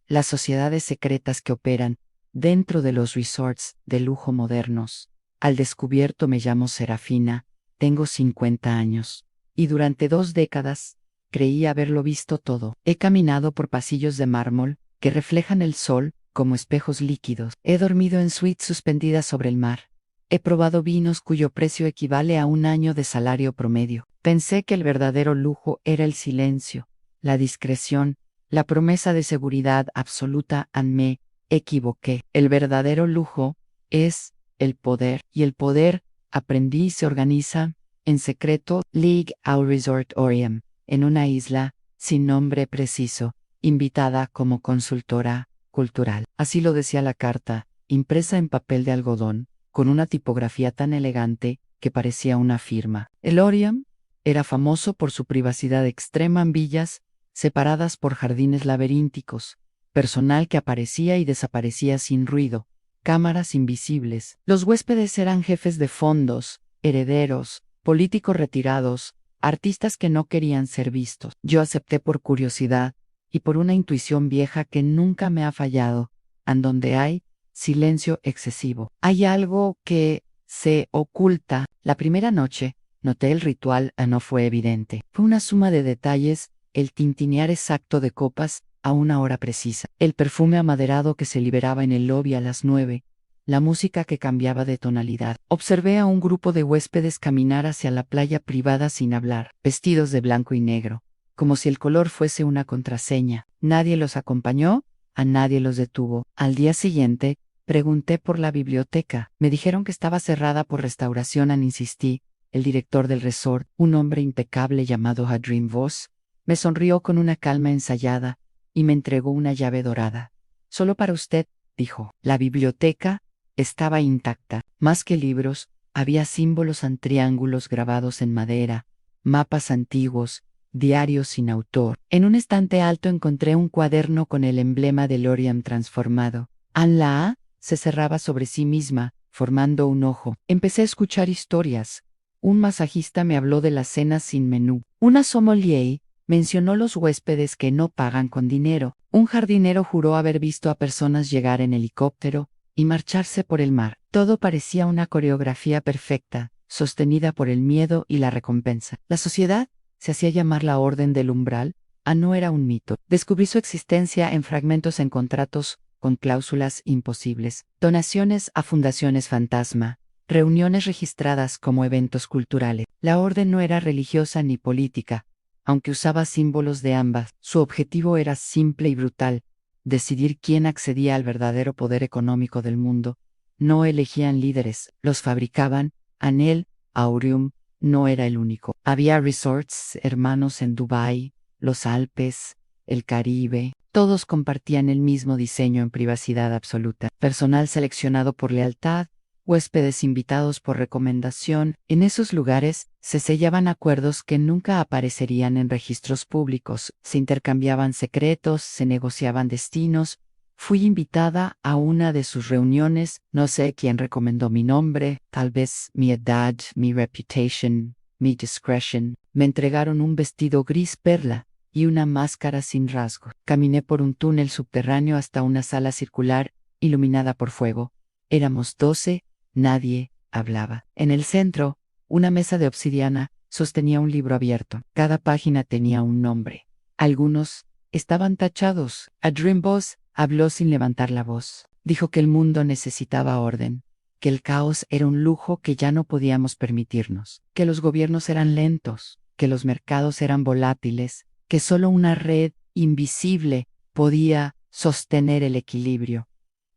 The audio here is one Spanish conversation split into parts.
las sociedades secretas que operan dentro de los resorts de lujo modernos. Al descubierto me llamo Serafina, tengo 50 años, y durante 2 décadas creí haberlo visto todo. He caminado por pasillos de mármol que reflejan el sol como espejos líquidos. He dormido en suites suspendidas sobre el mar. He probado vinos cuyo precio equivale a 1 año de salario promedio. Pensé que el verdadero lujo era el silencio, la discreción, la promesa de seguridad absoluta, y me equivoqué. El verdadero lujo es el poder, y el poder, aprendí, se organiza en secreto, League au Resort Oriem, en una isla sin nombre preciso, invitada como consultora cultural. Así lo decía la carta, impresa en papel de algodón, con una tipografía tan elegante que parecía una firma. El Oriem era famoso por su privacidad extrema en villas separadas por jardines laberínticos, personal que aparecía y desaparecía sin ruido, cámaras invisibles. Los huéspedes eran jefes de fondos, herederos, políticos retirados, artistas que no querían ser vistos. Yo acepté por curiosidad y por una intuición vieja que nunca me ha fallado, en donde hay silencio excesivo. Hay algo que se oculta. La primera noche, noté el ritual, no fue evidente. Fue una suma de detalles, el tintinear exacto de copas a una hora precisa, el perfume amaderado que se liberaba en el lobby a las 9, la música que cambiaba de tonalidad. Observé a un grupo de huéspedes caminar hacia la playa privada sin hablar, vestidos de blanco y negro, como si el color fuese una contraseña. Nadie los acompañó, a nadie los detuvo. Al día siguiente, pregunté por la biblioteca. Me dijeron que estaba cerrada por restauración. Insistí. El director del resort, un hombre impecable llamado Hadrim Voss, me sonrió con una calma ensayada y me entregó una llave dorada. Solo para usted, dijo. La biblioteca estaba intacta. Más que libros, había símbolos en triángulos grabados en madera, mapas antiguos, diarios sin autor. En un estante alto encontré un cuaderno con el emblema del Oriem transformado. La A se cerraba sobre sí misma, formando un ojo. Empecé a escuchar historias. Un masajista me habló de las cenas sin menú. Una sommelier mencionó los huéspedes que no pagan con dinero. Un jardinero juró haber visto a personas llegar en helicóptero y marcharse por el mar. Todo parecía una coreografía perfecta, sostenida por el miedo y la recompensa. La sociedad se hacía llamar la Orden del Umbral, no era un mito. Descubrí su existencia en fragmentos en contratos con cláusulas imposibles, donaciones a fundaciones fantasma, reuniones registradas como eventos culturales. La orden no era religiosa ni política, aunque usaba símbolos de ambas. Su objetivo era simple y brutal: decidir quién accedía al verdadero poder económico del mundo. No elegían líderes, los fabricaban. Anel Aureum no era el único. Había resorts hermanos en Dubái, los Alpes, el Caribe. Todos compartían el mismo diseño en privacidad absoluta. Personal seleccionado por lealtad, huéspedes invitados por recomendación. En esos lugares se sellaban acuerdos que nunca aparecerían en registros públicos. Se intercambiaban secretos, se negociaban destinos. Fui invitada a una de sus reuniones. No sé quién recomendó mi nombre, tal vez mi edad, mi reputation, mi discretion. Me entregaron un vestido gris perla y una máscara sin rasgos. Caminé por un túnel subterráneo hasta una sala circular, iluminada por fuego. Éramos 12, nadie hablaba. En el centro, una mesa de obsidiana sostenía un libro abierto. Cada página tenía un nombre. Algunos estaban tachados. Hadrim Voss habló sin levantar la voz. Dijo que el mundo necesitaba orden, que el caos era un lujo que ya no podíamos permitirnos, que los gobiernos eran lentos, que los mercados eran volátiles, que solo una red invisible podía sostener el equilibrio.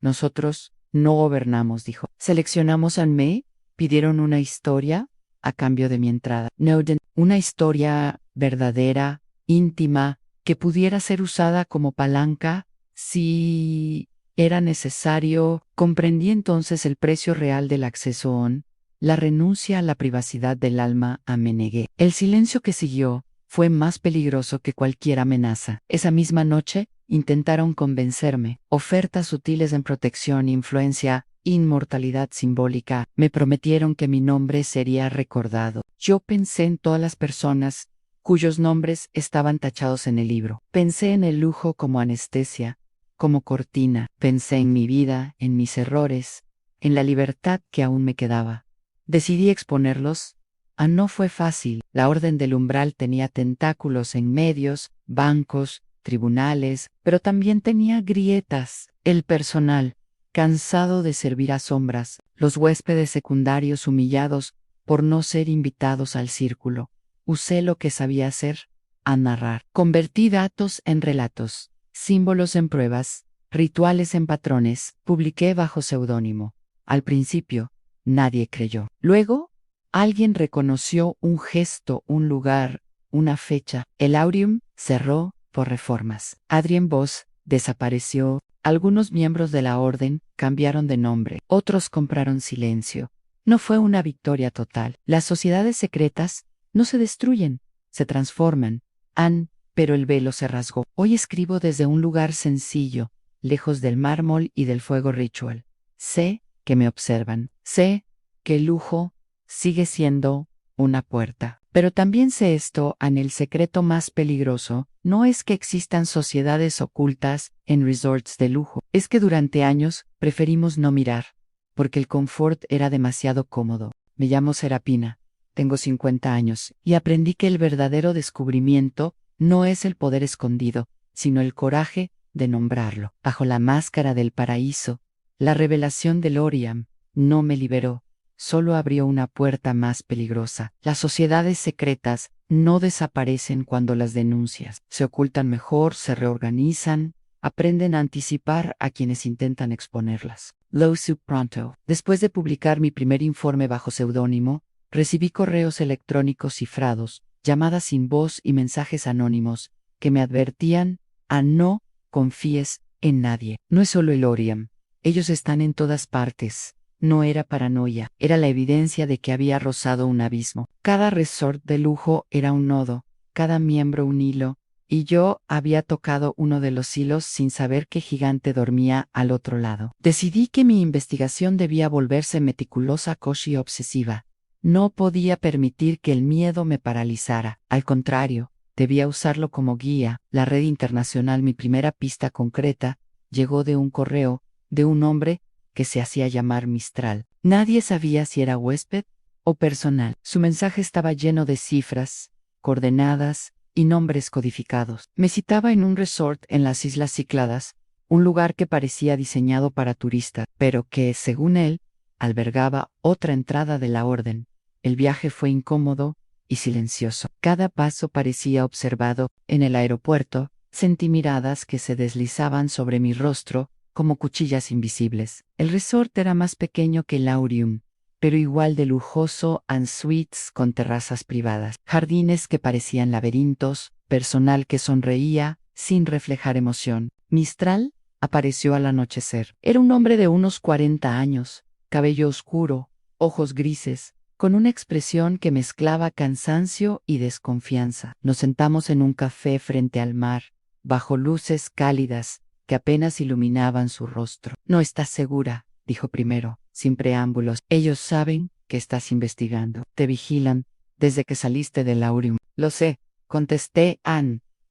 Nosotros no gobernamos, dijo. Seleccionamos a me, pidieron una historia a cambio de mi entrada. Una historia verdadera, íntima, que pudiera ser usada como palanca si era necesario. Comprendí entonces el precio real del acceso la renuncia a la privacidad del alma. Me negué. El silencio que siguió fue más peligroso que cualquier amenaza. Esa misma noche, intentaron convencerme. Ofertas sutiles en protección, influencia, inmortalidad simbólica. Me prometieron que mi nombre sería recordado. Yo pensé en todas las personas cuyos nombres estaban tachados en el libro. Pensé en el lujo como anestesia, como cortina. Pensé en mi vida, en mis errores, en la libertad que aún me quedaba. Decidí exponerlos. No fue fácil. La Orden del Umbral tenía tentáculos en medios, bancos, tribunales, pero también tenía grietas. El personal, cansado de servir a sombras, los huéspedes secundarios humillados por no ser invitados al círculo. Usé lo que sabía hacer, a narrar. Convertí datos en relatos, símbolos en pruebas, rituales en patrones. Publiqué bajo seudónimo. Al principio, nadie creyó. Luego, alguien reconoció un gesto, un lugar, una fecha. El Aureum cerró por reformas. Adrien Voss desapareció. Algunos miembros de la orden cambiaron de nombre. Otros compraron silencio. No fue una victoria total. Las sociedades secretas no se destruyen, se transforman. Pero el velo se rasgó. Hoy escribo desde un lugar sencillo, lejos del mármol y del fuego ritual. Sé que me observan. Sé que el lujo sigue siendo una puerta. Pero también sé esto, el secreto más peligroso no es que existan sociedades ocultas en resorts de lujo. Es que durante años preferimos no mirar, porque el confort era demasiado cómodo. Me llamo Serapina, tengo 50 años, y aprendí que el verdadero descubrimiento no es el poder escondido, sino el coraje de nombrarlo. Bajo la máscara del paraíso, la revelación del Oriam no me liberó, solo abrió una puerta más peligrosa. Las sociedades secretas no desaparecen cuando las denuncias. Se ocultan mejor, se reorganizan, aprenden a anticipar a quienes intentan exponerlas. Lo supe pronto. Después de publicar mi primer informe bajo seudónimo, recibí correos electrónicos cifrados, llamadas sin voz y mensajes anónimos que me advertían no confíes en nadie. No es solo el Oriam. Ellos están en todas partes. No era paranoia, era la evidencia de que había rozado un abismo. Cada resort de lujo era un nodo, cada miembro un hilo, y yo había tocado uno de los hilos sin saber qué gigante dormía al otro lado. Decidí que mi investigación debía volverse meticulosa, y obsesiva. No podía permitir que el miedo me paralizara. Al contrario, debía usarlo como guía. La red internacional, mi primera pista concreta, llegó de un correo, de un hombre que se hacía llamar Mistral. Nadie sabía si era huésped o personal. Su mensaje estaba lleno de cifras, coordenadas y nombres codificados. Me citaba en un resort en las Islas Cícladas, un lugar que parecía diseñado para turistas, pero que, según él, albergaba otra entrada de la orden. El viaje fue incómodo y silencioso. Cada paso parecía observado. En el aeropuerto, sentí miradas que se deslizaban sobre mi rostro como cuchillas invisibles. El resort era más pequeño que el Aureum, pero igual de lujoso, en suites con terrazas privadas, jardines que parecían laberintos, personal que sonreía sin reflejar emoción. Mistral apareció al anochecer. Era un hombre de unos 40 años, cabello oscuro, ojos grises, con una expresión que mezclaba cansancio y desconfianza. Nos sentamos en un café frente al mar, bajo luces cálidas que apenas iluminaban su rostro. No estás segura, dijo primero, sin preámbulos. Ellos saben que estás investigando. Te vigilan desde que saliste del Aureum. Lo sé, contesté,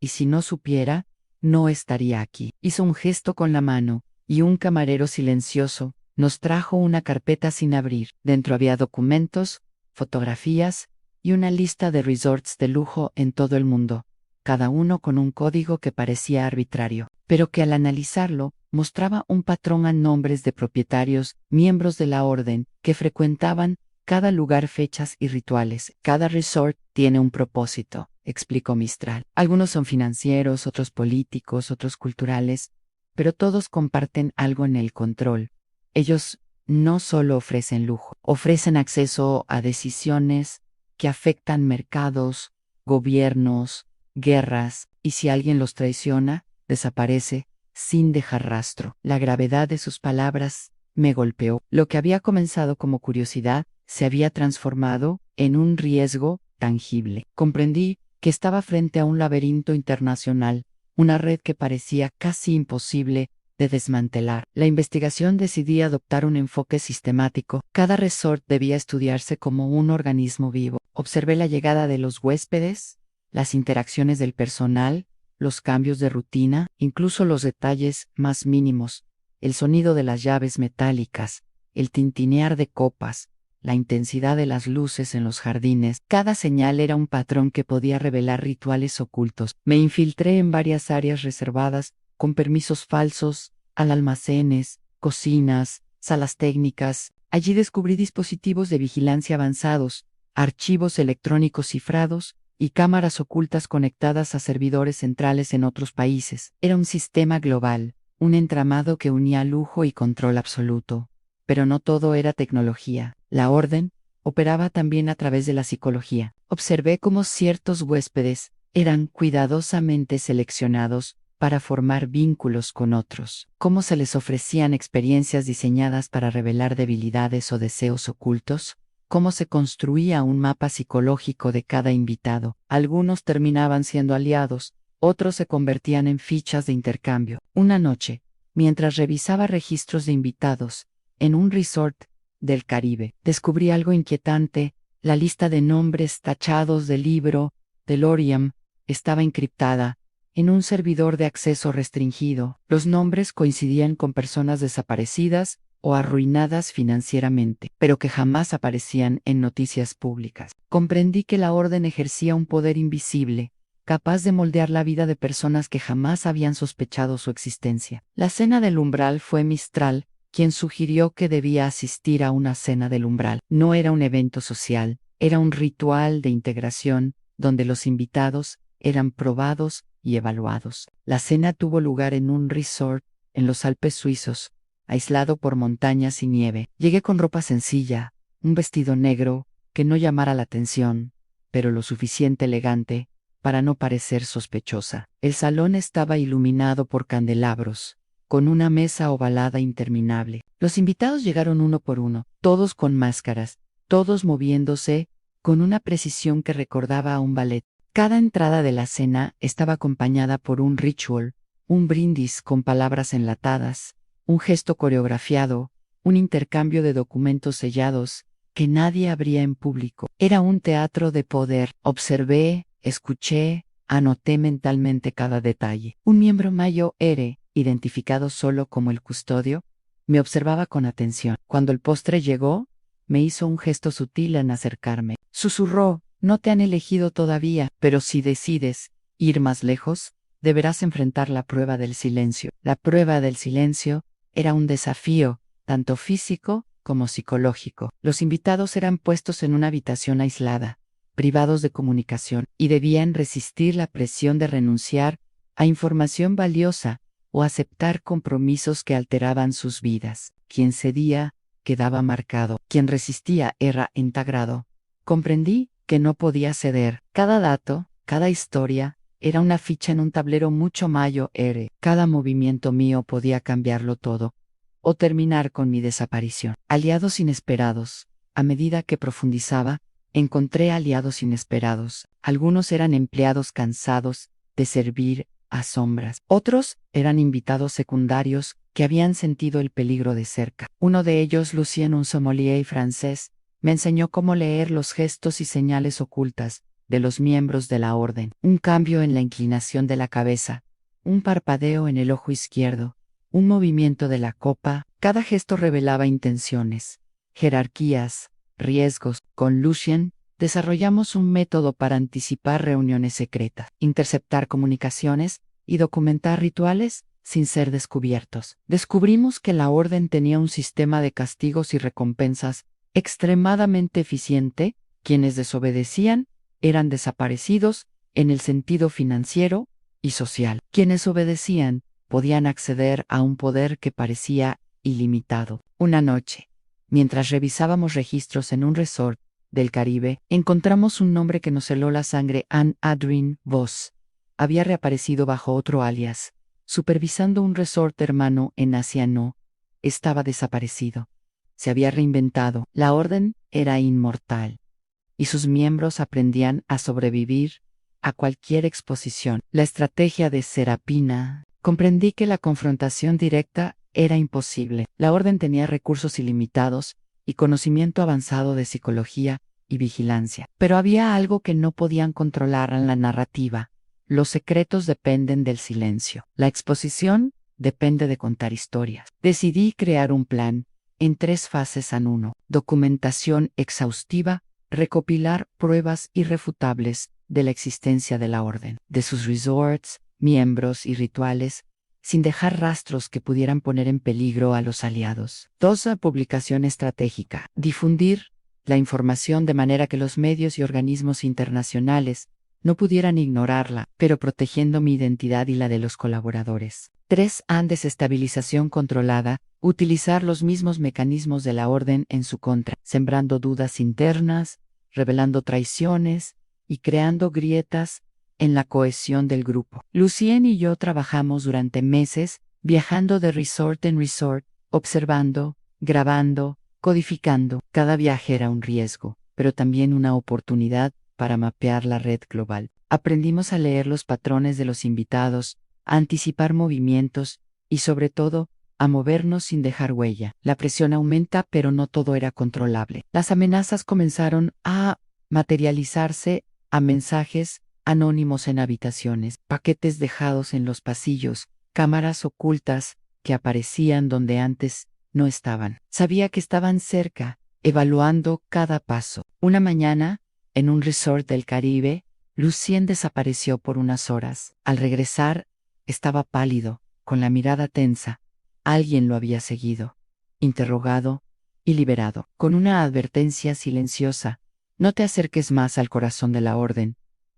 y si no supiera, no estaría aquí. Hizo un gesto con la mano, y un camarero silencioso nos trajo una carpeta sin abrir. Dentro había documentos, fotografías y una lista de resorts de lujo en todo el mundo, cada uno con un código que parecía arbitrario, pero que al analizarlo mostraba un patrón a nombres de propietarios, miembros de la orden, que frecuentaban cada lugar, fechas y rituales. Cada resort tiene un propósito, explicó Mistral. Algunos son financieros, otros políticos, otros culturales, pero todos comparten algo en el control. Ellos no solo ofrecen lujo, ofrecen acceso a decisiones que afectan mercados, gobiernos, guerras, y si alguien los traiciona, desaparece sin dejar rastro. La gravedad de sus palabras me golpeó. Lo que había comenzado como curiosidad se había transformado en un riesgo tangible. Comprendí que estaba frente a un laberinto internacional, una red que parecía casi imposible de desmantelar. La investigación decidí adoptar un enfoque sistemático. Cada resort debía estudiarse como un organismo vivo. Observé la llegada de los huéspedes, las interacciones del personal, los cambios de rutina, incluso los detalles más mínimos, el sonido de las llaves metálicas, el tintinear de copas, la intensidad de las luces en los jardines, cada señal era un patrón que podía revelar rituales ocultos. Me infiltré en varias áreas reservadas, con permisos falsos, almacenes, cocinas, salas técnicas. Allí descubrí dispositivos de vigilancia avanzados, archivos electrónicos cifrados y cámaras ocultas conectadas a servidores centrales en otros países. Era un sistema global, un entramado que unía lujo y control absoluto. Pero no todo era tecnología. La orden operaba también a través de la psicología. Observé cómo ciertos huéspedes eran cuidadosamente seleccionados para formar vínculos con otros, cómo se les ofrecían experiencias diseñadas para revelar debilidades o deseos ocultos, cómo se construía un mapa psicológico de cada invitado. Algunos terminaban siendo aliados, otros se convertían en fichas de intercambio. Una noche, mientras revisaba registros de invitados, en un resort del Caribe, descubrí algo inquietante. La lista de nombres tachados del libro del Oriam estaba encriptada en un servidor de acceso restringido. Los nombres coincidían con personas desaparecidas o arruinadas financieramente, pero que jamás aparecían en noticias públicas. Comprendí que la orden ejercía un poder invisible, capaz de moldear la vida de personas que jamás habían sospechado su existencia. La cena del umbral fue Mistral, quien sugirió que debía asistir a una cena del umbral. No era un evento social, era un ritual de integración, donde los invitados eran probados y evaluados. La cena tuvo lugar en un resort en los Alpes suizos, aislado por montañas y nieve. Llegué con ropa sencilla, un vestido negro que no llamara la atención, pero lo suficiente elegante para no parecer sospechosa. El salón estaba iluminado por candelabros, con una mesa ovalada interminable. Los invitados llegaron uno por uno, todos con máscaras, todos moviéndose con una precisión que recordaba a un ballet. Cada entrada de la cena estaba acompañada por un ritual, un brindis con palabras enlatadas, un gesto coreografiado, un intercambio de documentos sellados que nadie abría en público. Era un teatro de poder. Observé, escuché, anoté mentalmente cada detalle. Un miembro mayo Ere, identificado solo como el custodio, me observaba con atención. Cuando el postre llegó, me hizo un gesto sutil en acercarme. Susurró: no te han elegido todavía, pero si decides ir más lejos, deberás enfrentar la prueba del silencio. La prueba del silencio era un desafío, tanto físico como psicológico. Los invitados eran puestos en una habitación aislada, privados de comunicación, y debían resistir la presión de renunciar a información valiosa o aceptar compromisos que alteraban sus vidas. Quien cedía quedaba marcado, quien resistía era entagrado. Comprendí que no podía ceder. Cada dato, cada historia, era una ficha en un tablero mucho mayo Ere. Cada movimiento mío podía cambiarlo todo, o terminar con mi desaparición. Aliados inesperados. A medida que profundizaba, encontré aliados inesperados. Algunos eran empleados cansados de servir a sombras. Otros eran invitados secundarios que habían sentido el peligro de cerca. Uno de ellos, Lucien, un sommelier francés, me enseñó cómo leer los gestos y señales ocultas de los miembros de la orden. Un cambio en la inclinación de la cabeza, un parpadeo en el ojo izquierdo, un movimiento de la copa. Cada gesto revelaba intenciones, jerarquías, riesgos. Con Lucien desarrollamos un método para anticipar reuniones secretas, interceptar comunicaciones y documentar rituales sin ser descubiertos. Descubrimos que la orden tenía un sistema de castigos y recompensas extremadamente eficiente. Quienes desobedecían eran desaparecidos en el sentido financiero y social. Quienes obedecían podían acceder a un poder que parecía ilimitado. Una noche, mientras revisábamos registros en un resort del Caribe, encontramos un nombre que nos heló la sangre. Anne-Adrien Voss había reaparecido bajo otro alias, supervisando un resort hermano en Asia. No estaba desaparecido. Se había reinventado. La orden era inmortal, y sus miembros aprendían a sobrevivir a cualquier exposición. La estrategia de Serapina. Comprendí que la confrontación directa era imposible. La orden tenía recursos ilimitados y conocimiento avanzado de psicología y vigilancia. Pero había algo que no podían controlar en la narrativa: Los secretos dependen del silencio. La exposición depende de contar historias. Decidí crear un plan en 3 fases en uno. Documentación exhaustiva, recopilar pruebas irrefutables de la existencia de la orden, de sus resorts, miembros y rituales, sin dejar rastros que pudieran poner en peligro a los aliados. 2. Publicación estratégica. Difundir la información de manera que los medios y organismos internacionales no pudieran ignorarla, pero protegiendo mi identidad y la de los colaboradores. 3. Desestabilización controlada. Utilizar los mismos mecanismos de la orden en su contra, sembrando dudas internas, revelando traiciones y creando grietas en la cohesión del grupo. Lucien y yo trabajamos durante meses, viajando de resort en resort, observando, grabando, codificando. Cada viaje era un riesgo, pero también una oportunidad para mapear la red global. Aprendimos a leer los patrones de los invitados, a anticipar movimientos y, sobre todo, a movernos sin dejar huella. La presión aumenta, pero no todo era controlable. Las amenazas comenzaron a materializarse a mensajes anónimos en habitaciones, paquetes dejados en los pasillos, cámaras ocultas que aparecían donde antes no estaban. Sabía que estaban cerca, evaluando cada paso. Una mañana, en un resort del Caribe, Lucien desapareció por unas horas. Al regresar, estaba pálido, con la mirada tensa. Alguien lo había seguido, interrogado y liberado, con una advertencia silenciosa: no te acerques más al corazón de la orden.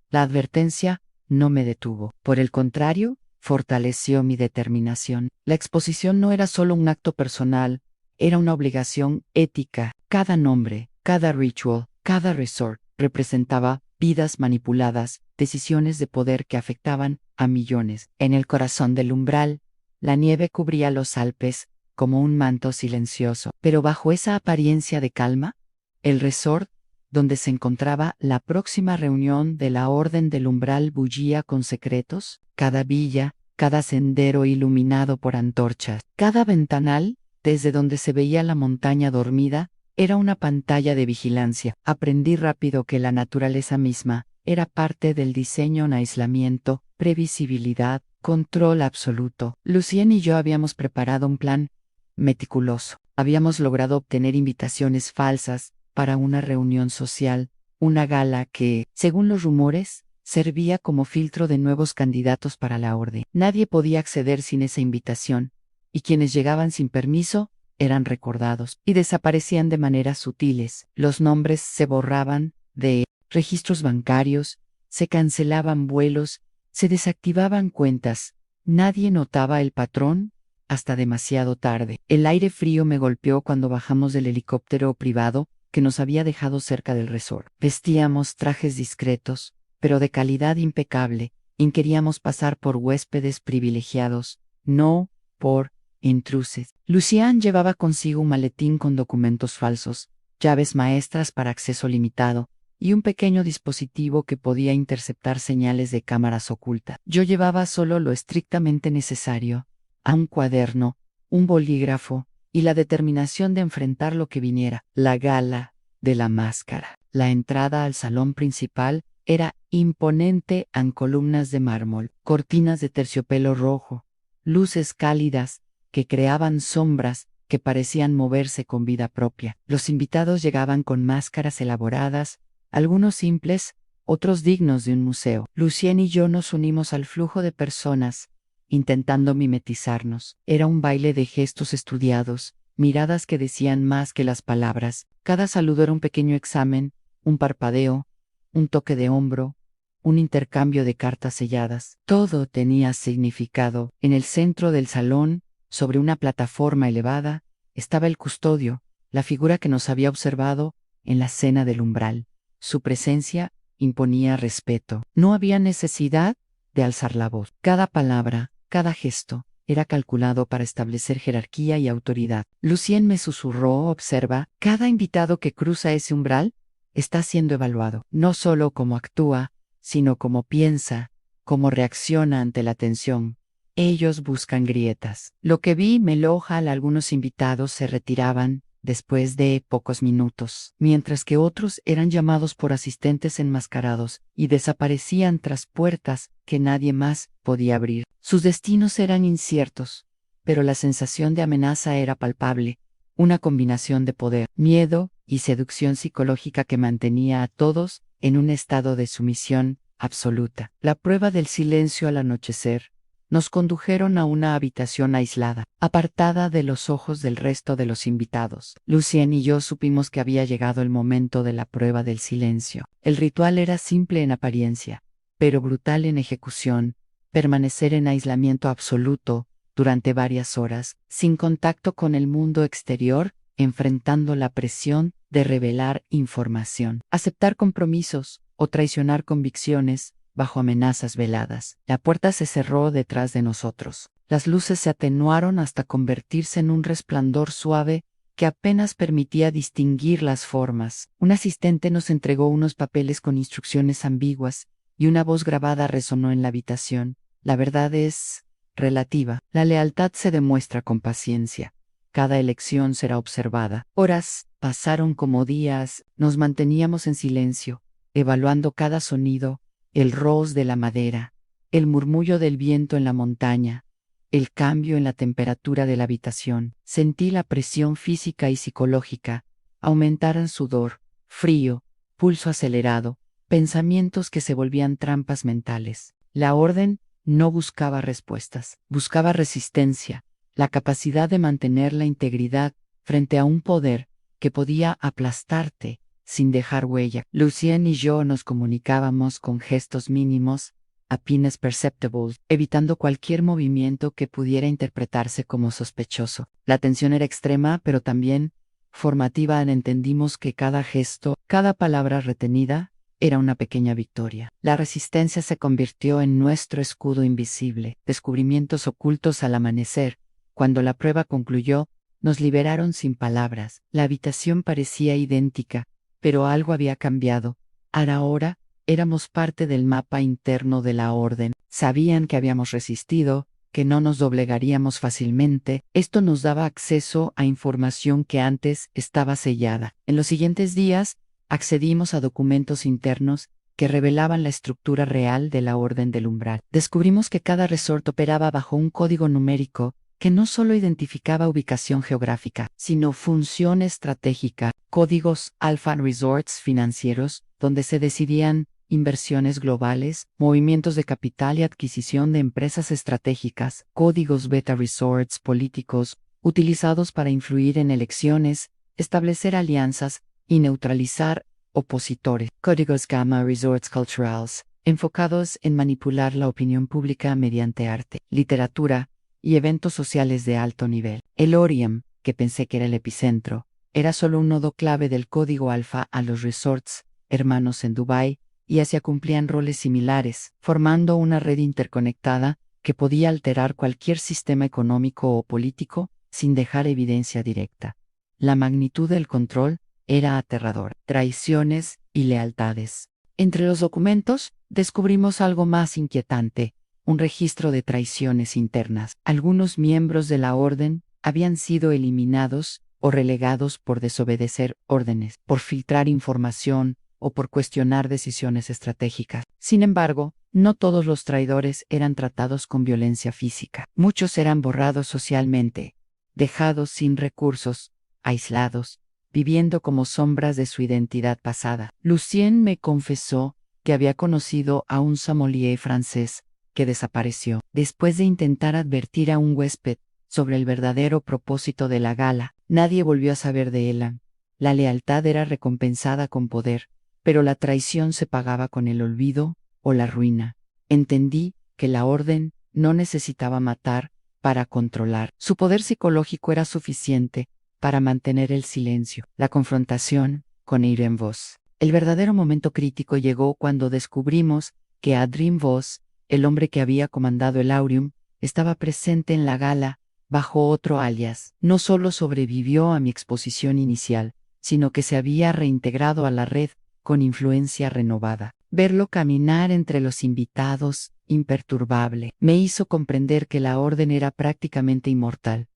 La advertencia no me detuvo. Por el contrario, fortaleció mi determinación. La exposición no era solo un acto personal, era una obligación ética. Cada nombre, cada ritual, cada resort representaba vidas manipuladas, decisiones de poder que afectaban a millones. En el corazón del umbral, la nieve cubría los Alpes como un manto silencioso, pero bajo esa apariencia de calma, el resort donde se encontraba la próxima reunión de la Orden del Umbral bullía con secretos, cada villa, cada sendero iluminado por antorchas, cada ventanal, desde donde se veía la montaña dormida, era una pantalla de vigilancia. Aprendí rápido que la naturaleza misma era parte del diseño en aislamiento, previsibilidad, control absoluto. Lucien y yo habíamos preparado un plan meticuloso. Habíamos logrado obtener invitaciones falsas para una reunión social, una gala que, según los rumores, servía como filtro de nuevos candidatos para la orden. Nadie podía acceder sin esa invitación, y quienes llegaban sin permiso eran recordados y desaparecían de maneras sutiles. Los nombres se borraban de registros bancarios, se cancelaban vuelos, se desactivaban cuentas. Nadie notaba el patrón hasta demasiado tarde. El aire frío me golpeó cuando bajamos del helicóptero privado que nos había dejado cerca del resort. Vestíamos trajes discretos, pero de calidad impecable, y queríamos pasar por huéspedes privilegiados, no por intrusos. Lucien llevaba consigo un maletín con documentos falsos, llaves maestras para acceso limitado, y un pequeño dispositivo que podía interceptar señales de cámaras ocultas. Yo llevaba solo lo estrictamente necesario: un cuaderno, un bolígrafo y la determinación de enfrentar lo que viniera. La gala de la máscara. La entrada al salón principal era imponente, en columnas de mármol, cortinas de terciopelo rojo, luces cálidas que creaban sombras que parecían moverse con vida propia. Los invitados llegaban con máscaras elaboradas, algunos simples, otros dignos de un museo. Lucien y yo nos unimos al flujo de personas, intentando mimetizarnos. Era un baile de gestos estudiados, miradas que decían más que las palabras. Cada saludo era un pequeño examen, un parpadeo, un toque de hombro, un intercambio de cartas selladas. Todo tenía significado. En el centro del salón, sobre una plataforma elevada, estaba el custodio, la figura que nos había observado en la cena del umbral. Su presencia imponía respeto. No había necesidad de alzar la voz. Cada palabra, cada gesto, era calculado para establecer jerarquía y autoridad. Lucien me susurró: observa, cada invitado que cruza ese umbral está siendo evaluado, no solo cómo actúa, sino cómo piensa, cómo reacciona ante la tensión. Ellos buscan grietas. Lo que vi me aloja: algunos invitados se retiraban, después de pocos minutos, mientras que otros eran llamados por asistentes enmascarados y desaparecían tras puertas que nadie más podía abrir. Sus destinos eran inciertos, pero la sensación de amenaza era palpable, una combinación de poder, miedo y seducción psicológica que mantenía a todos en un estado de sumisión absoluta. La prueba del silencio al anochecer. Nos condujeron a una habitación aislada, apartada de los ojos del resto de los invitados. Lucien y yo supimos que había llegado el momento de la prueba del silencio. El ritual era simple en apariencia, pero brutal en ejecución: permanecer en aislamiento absoluto durante varias horas, sin contacto con el mundo exterior, enfrentando la presión de revelar información, aceptar compromisos o traicionar convicciones bajo amenazas veladas. La puerta se cerró detrás de nosotros. Las luces se atenuaron hasta convertirse en un resplandor suave que apenas permitía distinguir las formas. Un asistente nos entregó unos papeles con instrucciones ambiguas y una voz grabada resonó en la habitación. La verdad es relativa. La lealtad se demuestra con paciencia. Cada elección será observada. Horas pasaron como días. Nos manteníamos en silencio, evaluando cada sonido: el roce de la madera, el murmullo del viento en la montaña, el cambio en la temperatura de la habitación. Sentí la presión física y psicológica aumentar en sudor, frío, pulso acelerado, pensamientos que se volvían trampas mentales. La orden no buscaba respuestas, buscaba resistencia, la capacidad de mantener la integridad frente a un poder que podía aplastarte sin dejar huella. Lucien y yo nos comunicábamos con gestos mínimos, apenas perceptibles, evitando cualquier movimiento que pudiera interpretarse como sospechoso. La tensión era extrema, pero también formativa. Entendimos que cada gesto, cada palabra retenida, era una pequeña victoria. La resistencia se convirtió en nuestro escudo invisible. Descubrimientos ocultos al amanecer. Cuando la prueba concluyó, nos liberaron sin palabras. La habitación parecía idéntica, pero algo había cambiado. Ahora éramos parte del mapa interno de la orden. Sabían que habíamos resistido, que no nos doblegaríamos fácilmente. Esto nos daba acceso a información que antes estaba sellada. En los siguientes días, accedimos a documentos internos que revelaban la estructura real de la Orden del Umbral. Descubrimos que cada resort operaba bajo un código numérico que no solo identificaba ubicación geográfica, sino función estratégica. Códigos Alpha Resorts financieros, donde se decidían inversiones globales, movimientos de capital y adquisición de empresas estratégicas. Códigos Beta Resorts políticos, utilizados para influir en elecciones, establecer alianzas y neutralizar opositores. Códigos Gamma Resorts Culturals, enfocados en manipular la opinión pública mediante arte, literatura y eventos sociales de alto nivel. El Oriem, que pensé que era el epicentro, era solo un nodo clave del código alfa a los resorts hermanos en Dubái y Asia. Cumplían roles similares, formando una red interconectada que podía alterar cualquier sistema económico o político sin dejar evidencia directa. La magnitud del control era aterradora. Traiciones y lealtades. Entre los documentos, descubrimos algo más inquietante: un registro de traiciones internas. Algunos miembros de la orden habían sido eliminados o relegados por desobedecer órdenes, por filtrar información o por cuestionar decisiones estratégicas. Sin embargo, no todos los traidores eran tratados con violencia física. Muchos eran borrados socialmente, dejados sin recursos, aislados, viviendo como sombras de su identidad pasada. Lucien me confesó que había conocido a un sommelier francés que desapareció después de intentar advertir a un huésped sobre el verdadero propósito de la gala. Nadie volvió a saber de él. La lealtad era recompensada con poder, pero la traición se pagaba con el olvido o la ruina. Entendí que la orden no necesitaba matar para controlar. Su poder psicológico era suficiente para mantener el silencio. La confrontación con Adrien Vos. El verdadero momento crítico llegó cuando descubrimos que Adrien Vos, el hombre que había comandado el Aureum, estaba presente en la gala bajo otro alias. No solo sobrevivió a mi exposición inicial, sino que se había reintegrado a la red con influencia renovada. Verlo caminar entre los invitados, imperturbable, me hizo comprender que la orden era prácticamente inmortal.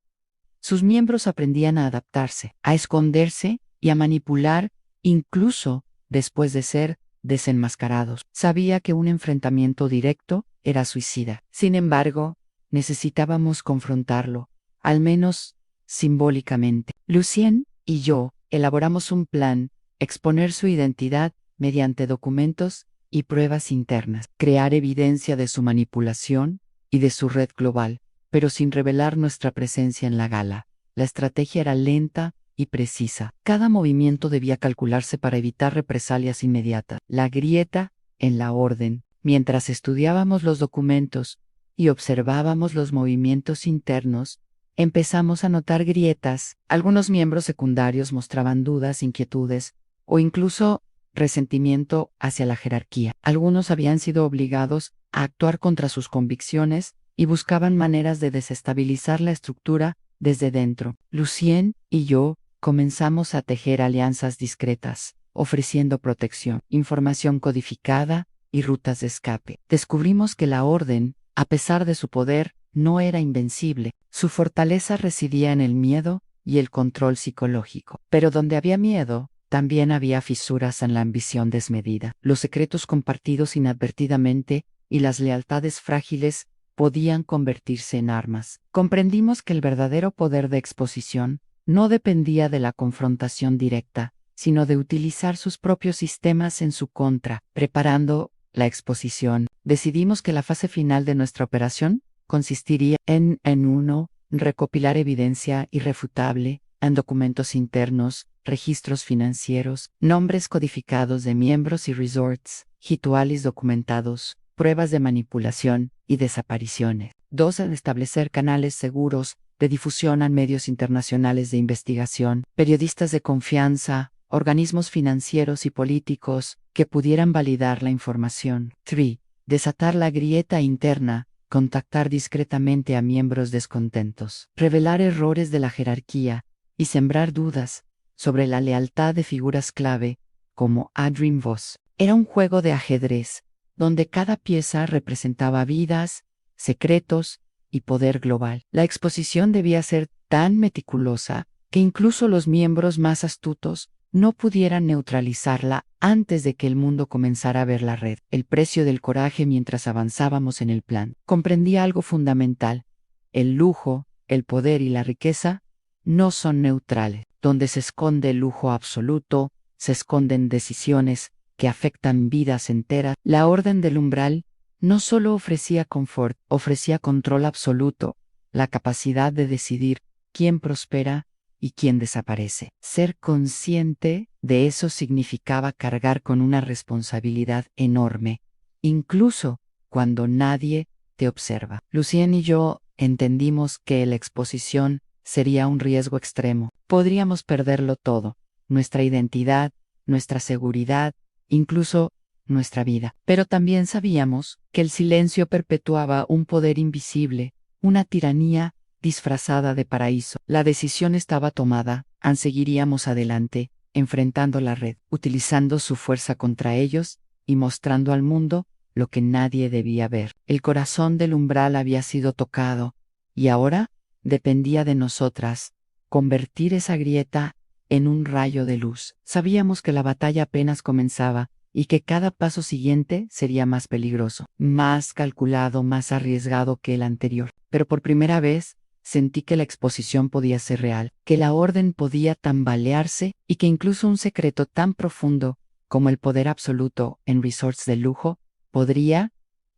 Sus miembros aprendían a adaptarse, a esconderse y a manipular, incluso después de ser desenmascarados. Sabía que un enfrentamiento directo era suicida. Sin embargo, necesitábamos confrontarlo, al menos simbólicamente. Lucien y yo elaboramos un plan: exponer su identidad mediante documentos y pruebas internas, crear evidencia de su manipulación y de su red global, pero sin revelar nuestra presencia en la gala. La estrategia era lenta y precisa. Cada movimiento debía calcularse para evitar represalias inmediatas. La grieta en la orden. Mientras estudiábamos los documentos y observábamos los movimientos internos, empezamos a notar grietas. Algunos miembros secundarios mostraban dudas, inquietudes o incluso resentimiento hacia la jerarquía. Algunos habían sido obligados a actuar contra sus convicciones y buscaban maneras de desestabilizar la estructura desde dentro. Lucien y yo comenzamos a tejer alianzas discretas, ofreciendo protección, información codificada y rutas de escape. Descubrimos que la orden, a pesar de su poder, no era invencible. Su fortaleza residía en el miedo y el control psicológico. Pero donde había miedo, también había fisuras en la ambición desmedida. Los secretos compartidos inadvertidamente y las lealtades frágiles podían convertirse en armas. Comprendimos que el verdadero poder de exposición no dependía de la confrontación directa, sino de utilizar sus propios sistemas en su contra. Preparando la exposición, decidimos que la fase final de nuestra operación consistiría en 1. Recopilar evidencia irrefutable en documentos internos, registros financieros, nombres codificados de miembros y resorts, rituales documentados, pruebas de manipulación y desapariciones. 2. Establecer canales seguros de difusión a medios internacionales de investigación, periodistas de confianza, organismos financieros y políticos que pudieran validar la información. 3. Desatar la grieta interna, contactar discretamente a miembros descontentos, revelar errores de la jerarquía y sembrar dudas sobre la lealtad de figuras clave como Adrian Voss. Era un juego de ajedrez, donde cada pieza representaba vidas, secretos y poder global. La exposición debía ser tan meticulosa que incluso los miembros más astutos no pudieran neutralizarla antes de que el mundo comenzara a ver la red. El precio del coraje mientras avanzábamos en el plan. Comprendía algo fundamental: el lujo, el poder y la riqueza no son neutrales. Donde se esconde el lujo absoluto, se esconden decisiones que afectan vidas enteras. La orden del umbral no solo ofrecía confort, ofrecía control absoluto, la capacidad de decidir quién prospera y quién desaparece. Ser consciente de eso significaba cargar con una responsabilidad enorme, incluso cuando nadie te observa. Lucien y yo entendimos que la exposición sería un riesgo extremo. Podríamos perderlo todo: nuestra identidad, nuestra seguridad, incluso nuestra vida. Pero también sabíamos que el silencio perpetuaba un poder invisible, una tiranía disfrazada de paraíso. La decisión estaba tomada: seguiríamos adelante, enfrentando la red, utilizando su fuerza contra ellos y mostrando al mundo lo que nadie debía ver. El corazón del umbral había sido tocado, y ahora dependía de nosotras convertir esa grieta en un rayo de luz. Sabíamos que la batalla apenas comenzaba y que cada paso siguiente sería más peligroso, más calculado, más arriesgado que el anterior. Pero por primera vez sentí que la exposición podía ser real, que la orden podía tambalearse y que incluso un secreto tan profundo como el poder absoluto en resorts de lujo podría,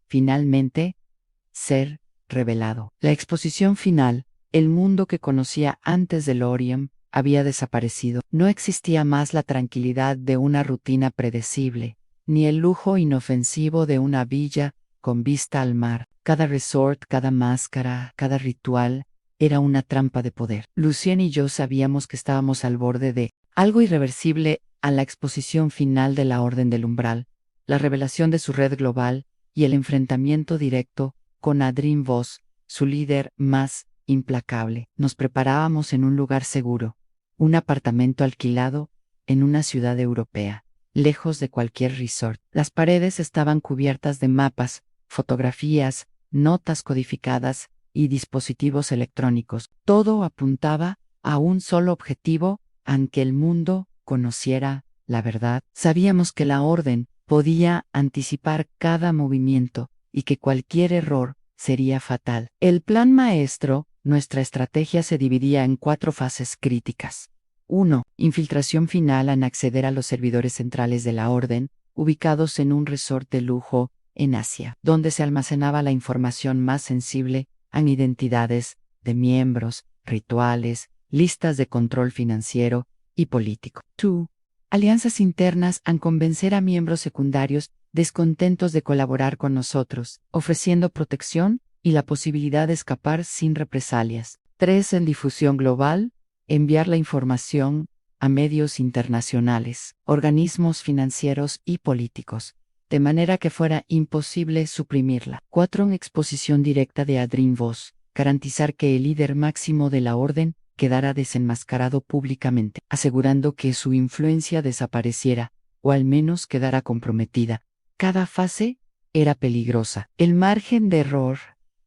finalmente, ser revelado. La exposición final, el mundo que conocía antes del Orion, había desaparecido. No existía más la tranquilidad de una rutina predecible, ni el lujo inofensivo de una villa con vista al mar. Cada resort, cada máscara, cada ritual era una trampa de poder. Lucien y yo sabíamos que estábamos al borde de algo irreversible. A la exposición final de la Orden del Umbral, la revelación de su red global y el enfrentamiento directo con Adrian Voss, su líder más implacable. Nos preparábamos en un lugar seguro, un apartamento alquilado en una ciudad europea, lejos de cualquier resort. Las paredes estaban cubiertas de mapas, fotografías, notas codificadas y dispositivos electrónicos. Todo apuntaba a un solo objetivo, aunque el mundo conociera la verdad. Sabíamos que la orden podía anticipar cada movimiento y que cualquier error sería fatal. El plan maestro, nuestra estrategia se dividía en 4 fases críticas. 1. Infiltración final al acceder a los servidores centrales de la orden, ubicados en un resort de lujo en Asia, donde se almacenaba la información más sensible en identidades de miembros, rituales, listas de control financiero y político. 2. Alianzas internas en convencer a miembros secundarios descontentos de colaborar con nosotros, ofreciendo protección y la posibilidad de escapar sin represalias. 3. En difusión global, enviar la información a medios internacionales, organismos financieros y políticos, de manera que fuera imposible suprimirla. 4. En exposición directa de Adrien Vos, garantizar que el líder máximo de la orden quedara desenmascarado públicamente, asegurando que su influencia desapareciera, o al menos quedara comprometida. Cada fase era peligrosa. El margen de error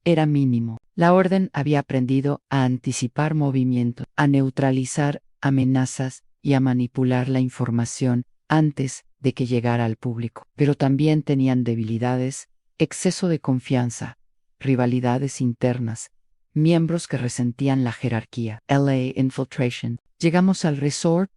era mínimo. La orden había aprendido a anticipar movimientos, a neutralizar amenazas y a manipular la información antes de que llegara al público. Pero también tenían debilidades, exceso de confianza, rivalidades internas, miembros que resentían la jerarquía. LA Infiltration. Llegamos al resort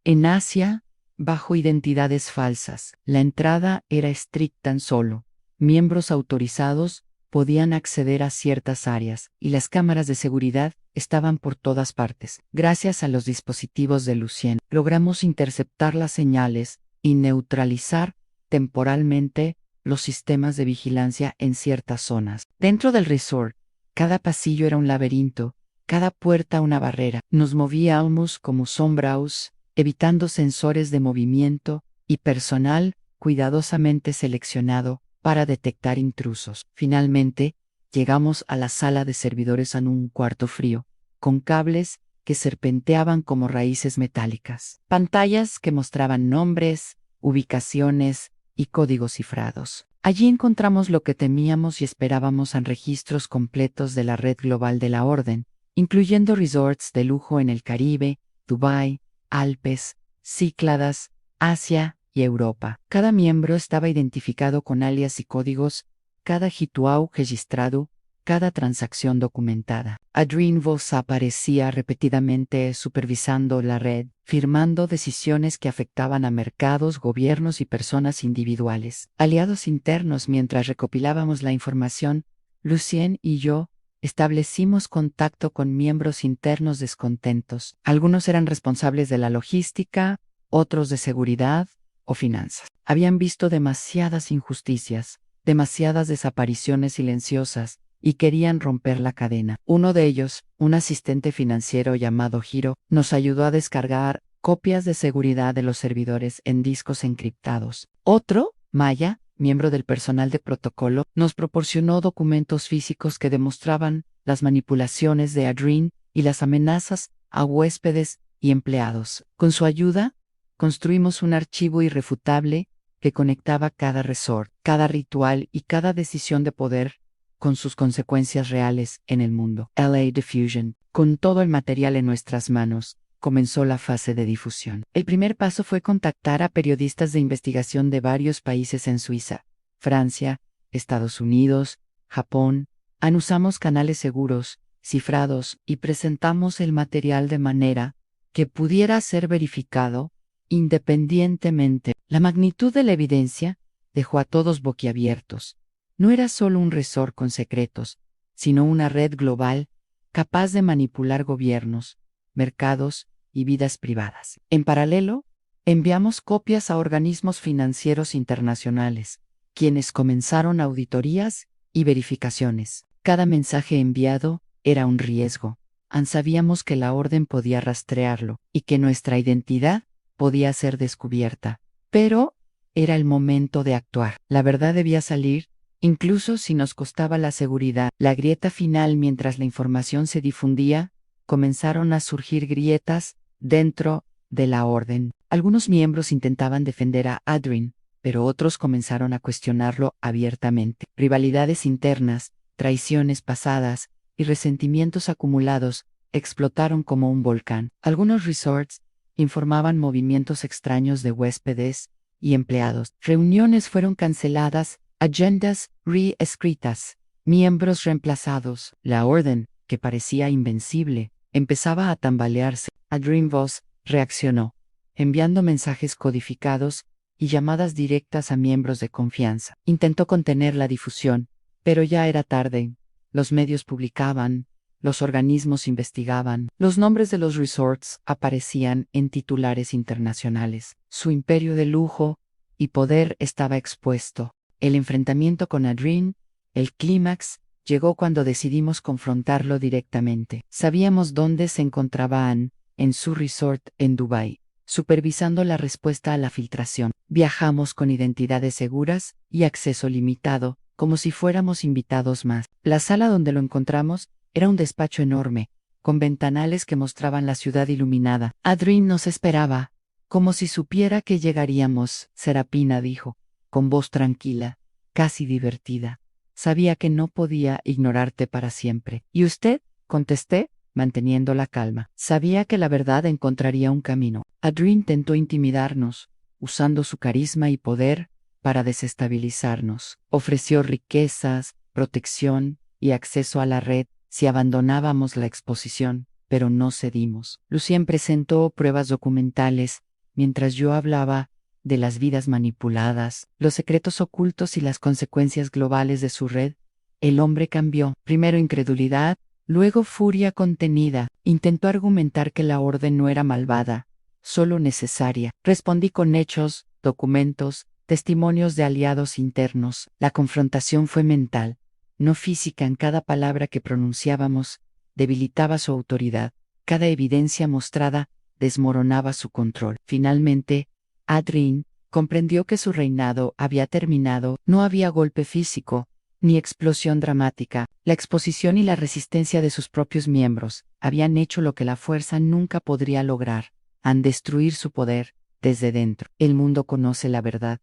en Asia bajo identidades falsas. La entrada era estricta tan solo. Miembros autorizados podían acceder a ciertas áreas y las cámaras de seguridad estaban por todas partes. Gracias a los dispositivos de Lucien, logramos interceptar las señales y neutralizar temporalmente los sistemas de vigilancia en ciertas zonas. Dentro del resort, cada pasillo era un laberinto, cada puerta una barrera. Nos movíamos como sombras, evitando sensores de movimiento y personal cuidadosamente seleccionado para detectar intrusos. Finalmente, llegamos a la sala de servidores en un cuarto frío, con cables que serpenteaban como raíces metálicas, pantallas que mostraban nombres, ubicaciones y códigos cifrados. Allí encontramos lo que temíamos y esperábamos en registros completos de la red global de la Orden, incluyendo resorts de lujo en el Caribe, Dubái, Alpes, Cícladas, Asia y Europa. Cada miembro estaba identificado con alias y códigos, cada ritual registrado, cada transacción documentada. Adrien Vos aparecía repetidamente supervisando la red, firmando decisiones que afectaban a mercados, gobiernos y personas individuales. Aliados internos. Mientras recopilábamos la información, Lucien y yo establecimos contacto con miembros internos descontentos. Algunos eran responsables de la logística, otros de seguridad o finanzas. Habían visto demasiadas injusticias, demasiadas desapariciones silenciosas, y querían romper la cadena. Uno de ellos, un asistente financiero llamado Hiro, nos ayudó a descargar copias de seguridad de los servidores en discos encriptados. Otro, Maya, miembro del personal de protocolo, nos proporcionó documentos físicos que demostraban las manipulaciones de Adrien y las amenazas a huéspedes y empleados. Con su ayuda, construimos un archivo irrefutable que conectaba cada resort, cada ritual y cada decisión de poder con sus consecuencias reales en el mundo. LA Diffusion. Con todo el material en nuestras manos, comenzó la fase de difusión. El primer paso fue contactar a periodistas de investigación de varios países en Suiza, Francia, Estados Unidos, Japón. Usamos canales seguros, cifrados y presentamos el material de manera que pudiera ser verificado independientemente. La magnitud de la evidencia dejó a todos boquiabiertos. No era solo un resort con secretos, sino una red global capaz de manipular gobiernos, mercados y vidas privadas. En paralelo, enviamos copias a organismos financieros internacionales, quienes comenzaron auditorías y verificaciones. Cada mensaje enviado era un riesgo. Sabíamos que la orden podía rastrearlo y que nuestra identidad podía ser descubierta. Pero era el momento de actuar. La verdad debía salir, incluso si nos costaba la seguridad. La grieta final. Mientras la información se difundía, comenzaron a surgir grietas dentro de la orden. Algunos miembros intentaban defender a Adrien, pero otros comenzaron a cuestionarlo abiertamente. Rivalidades internas, traiciones pasadas y resentimientos acumulados explotaron como un volcán. Algunos resorts informaban movimientos extraños de huéspedes y empleados. Reuniones fueron canceladas, agendas reescritas, miembros reemplazados. La orden, que parecía invencible, empezaba a tambalearse. DreamVoz reaccionó, enviando mensajes codificados y llamadas directas a miembros de confianza. Intentó contener la difusión, pero ya era tarde. Los medios publicaban, los organismos investigaban, los nombres de los resorts aparecían en titulares internacionales. Su imperio de lujo y poder estaba expuesto. El enfrentamiento con Adrien, el clímax, llegó cuando decidimos confrontarlo directamente. Sabíamos dónde se encontraba Anne, en su resort en Dubái, supervisando la respuesta a la filtración. Viajamos con identidades seguras y acceso limitado, como si fuéramos invitados más. La sala donde lo encontramos era un despacho enorme, con ventanales que mostraban la ciudad iluminada. Adrien nos esperaba, como si supiera que llegaríamos. Serapina dijo, con voz tranquila, casi divertida. Sabía que no podía ignorarte para siempre. ¿Y usted? Contesté, manteniendo la calma. Sabía que la verdad encontraría un camino. Adrien intentó intimidarnos, usando su carisma y poder para desestabilizarnos. Ofreció riquezas, protección y acceso a la red si abandonábamos la exposición, pero no cedimos. Lucien presentó pruebas documentales, mientras yo hablaba de las vidas manipuladas, los secretos ocultos y las consecuencias globales de su red. El hombre cambió, primero incredulidad, luego furia contenida. Intentó argumentar que la orden no era malvada, solo necesaria. Respondí con hechos, documentos, testimonios de aliados internos. La confrontación fue mental, no física. En cada palabra que pronunciábamos debilitaba su autoridad. Cada evidencia mostrada desmoronaba su control. Finalmente, Adrien comprendió que su reinado había terminado. No había golpe físico, ni explosión dramática. La exposición y la resistencia de sus propios miembros habían hecho lo que la fuerza nunca podría lograr, han destruir su poder desde dentro. El mundo conoce la verdad.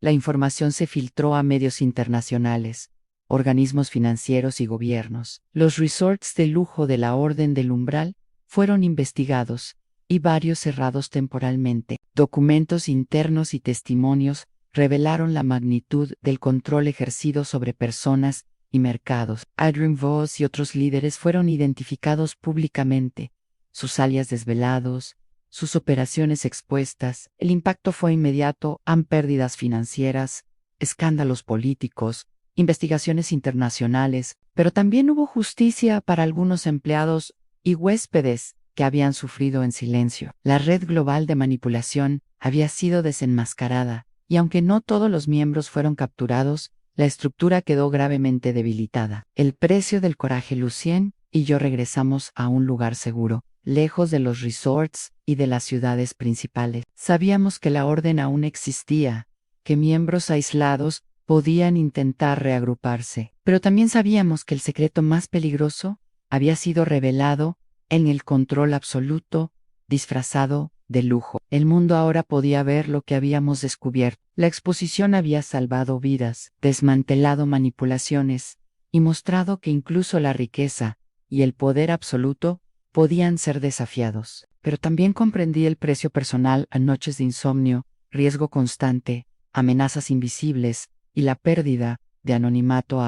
La información se filtró a medios internacionales, organismos financieros y gobiernos. Los resorts de lujo de la Orden del Umbral fueron investigados, y varios cerrados temporalmente. Documentos internos y testimonios revelaron la magnitud del control ejercido sobre personas y mercados. DreamVoz y otros líderes fueron identificados públicamente, sus alias desvelados, sus operaciones expuestas. El impacto fue inmediato. Han pérdidas financieras, escándalos políticos, investigaciones internacionales, pero también hubo justicia para algunos empleados y huéspedes que habían sufrido en silencio. La red global de manipulación había sido desenmascarada, y aunque no todos los miembros fueron capturados, la estructura quedó gravemente debilitada. El precio del coraje. Lucien y yo regresamos a un lugar seguro, lejos de los resorts y de las ciudades principales. Sabíamos que la orden aún existía, que miembros aislados podían intentar reagruparse, pero también sabíamos que el secreto más peligroso había sido revelado en el control absoluto, disfrazado de lujo. El mundo ahora podía ver lo que habíamos descubierto. La exposición había salvado vidas, desmantelado manipulaciones, y mostrado que incluso la riqueza y el poder absoluto podían ser desafiados. Pero también comprendí el precio personal a noches de insomnio, riesgo constante, amenazas invisibles, y la pérdida de anonimato.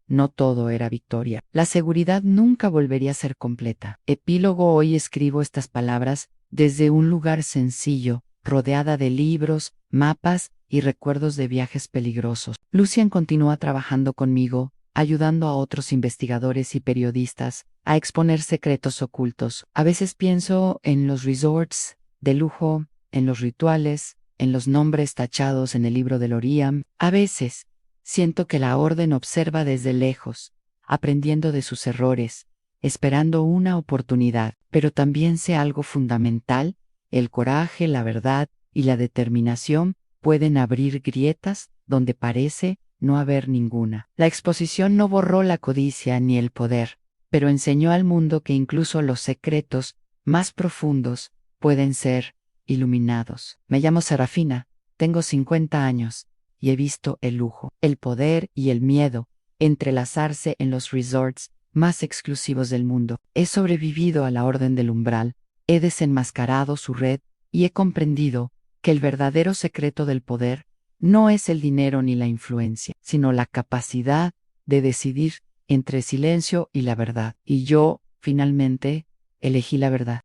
No todo era victoria. La seguridad nunca volvería a ser completa. Epílogo. Hoy escribo estas palabras desde un lugar sencillo, rodeada de libros, mapas y recuerdos de viajes peligrosos. Lucien continúa trabajando conmigo, ayudando a otros investigadores y periodistas a exponer secretos ocultos. A veces pienso en los resorts de lujo, en los rituales, en los nombres tachados en el libro del Oriam. A veces siento que la orden observa desde lejos, aprendiendo de sus errores, esperando una oportunidad. Pero también sé algo fundamental: el coraje, la verdad y la determinación pueden abrir grietas donde parece no haber ninguna. La exposición no borró la codicia ni el poder, pero enseñó al mundo que incluso los secretos más profundos pueden ser iluminados. Me llamo Serafina, tengo 50 años, y he visto el lujo, el poder y el miedo entrelazarse en los resorts más exclusivos del mundo. He sobrevivido a la orden del umbral, he desenmascarado su red y he comprendido que el verdadero secreto del poder no es el dinero ni la influencia, sino la capacidad de decidir entre silencio y la verdad. Y yo, finalmente, elegí la verdad.